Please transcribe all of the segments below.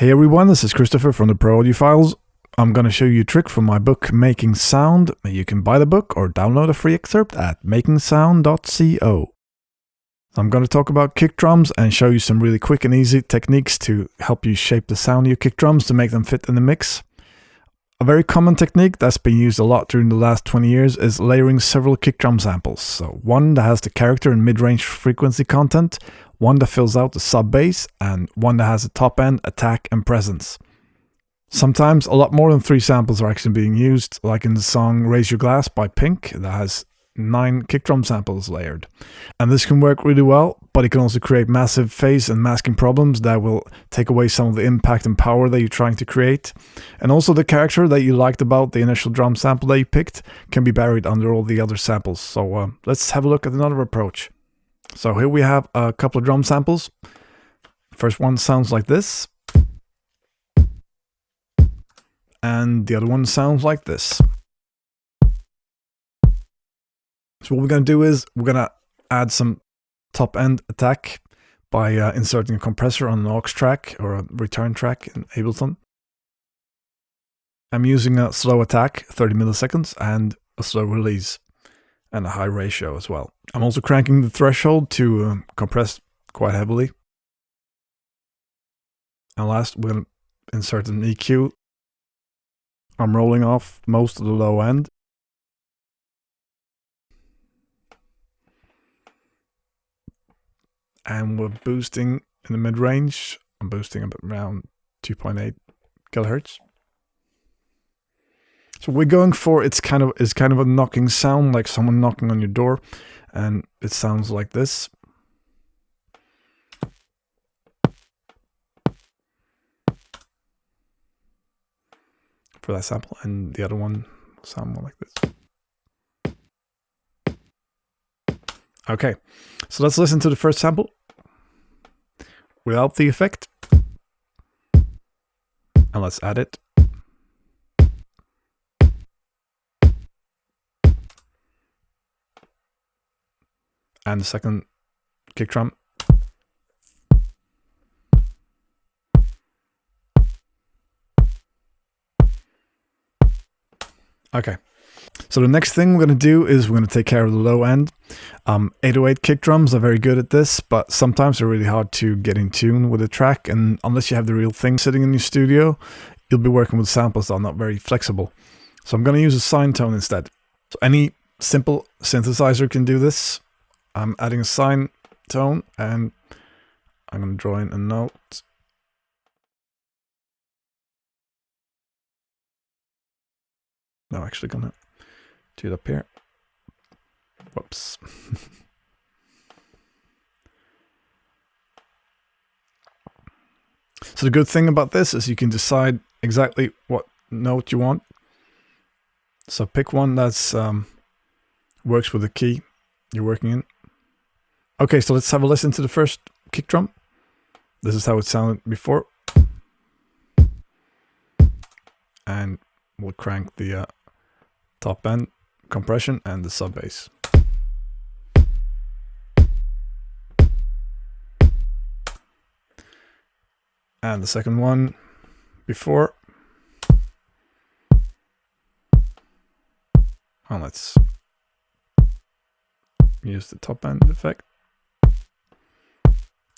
Hey everyone, this is Christopher from the Pro Audio Files. I'm going to show you a trick from my book Making Sound. You can buy the book or download a free excerpt at makingsound.co. I'm going to talk about kick drums and show you some really quick and easy techniques to help you shape the sound of your kick drums to make them fit in the mix. A very common technique that's been used a lot during the last 20 years is layering several kick drum samples. So one that has the character and mid-range frequency content, one that fills out the sub-bass, and one that has a top-end, attack, and presence. Sometimes a lot more than 3 samples are actually being used, like in the song Raise Your Glass by Pink that has 9 kick drum samples layered. And this can work really well, but it can also create massive phase and masking problems that will take away some of the impact and power that you're trying to create. And also the character that you liked about the initial drum sample that you picked can be buried under all the other samples. So let's have a look at another approach. So here we have a couple of drum samples. First one sounds like this. And the other one sounds like this. So what we're going to do is we're going to add some top-end attack by inserting a compressor on an aux track or a return track in Ableton. I'm using a slow attack, 30 milliseconds, and a slow release, and a high ratio as well. I'm also cranking the threshold to compress quite heavily. And last, we're going to insert an EQ. I'm rolling off most of the low end. And we're boosting in the mid-range. I'm boosting up around 2.8 kilohertz. So we're going for it's kind of a knocking sound, like someone knocking on your door, and it sounds like this. For that sample, and the other one will sound more like this. Okay, so let's listen to the first sample without the effect, and let's add it. And the second kick drum. Okay, so the next thing we're going to do is we're going to take care of the low end. 808 kick drums are very good at this, but sometimes they're really hard to get in tune with a track, and unless you have the real thing sitting in your studio, you'll be working with samples that are not very flexible. So I'm going to use a sine tone instead. So any simple synthesizer can do this. I'm adding a sine tone, and I'm going to draw in a note. No, I'm actually going to do it up here. Whoops. So the good thing about this is you can decide exactly what note you want. So pick one that's works with the key you're working in. Okay, so let's have a listen to the first kick drum. This is how it sounded before. And we'll crank the top end compression and the sub bass. And the second one before. And let's use the top end effect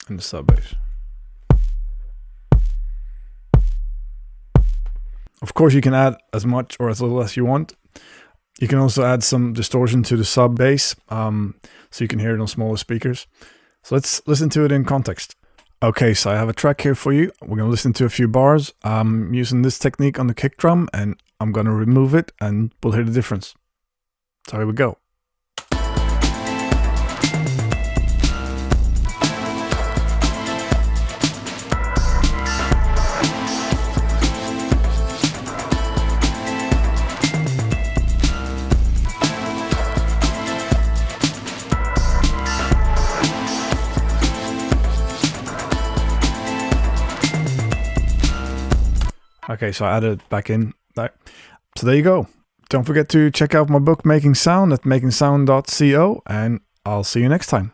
and the sub bass. Of course, you can add as much or as little as you want. You can also add some distortion to the sub bass, so you can hear it on smaller speakers. So let's listen to it in context. Okay, so I have a track here for you. We're going to listen to a few bars. I'm using this technique on the kick drum, and I'm going to remove it, and we'll hear the difference. So here we go. Okay, so I added it back in there. So there you go. Don't forget to check out my book Making Sound at makingsound.co, and I'll see you next time.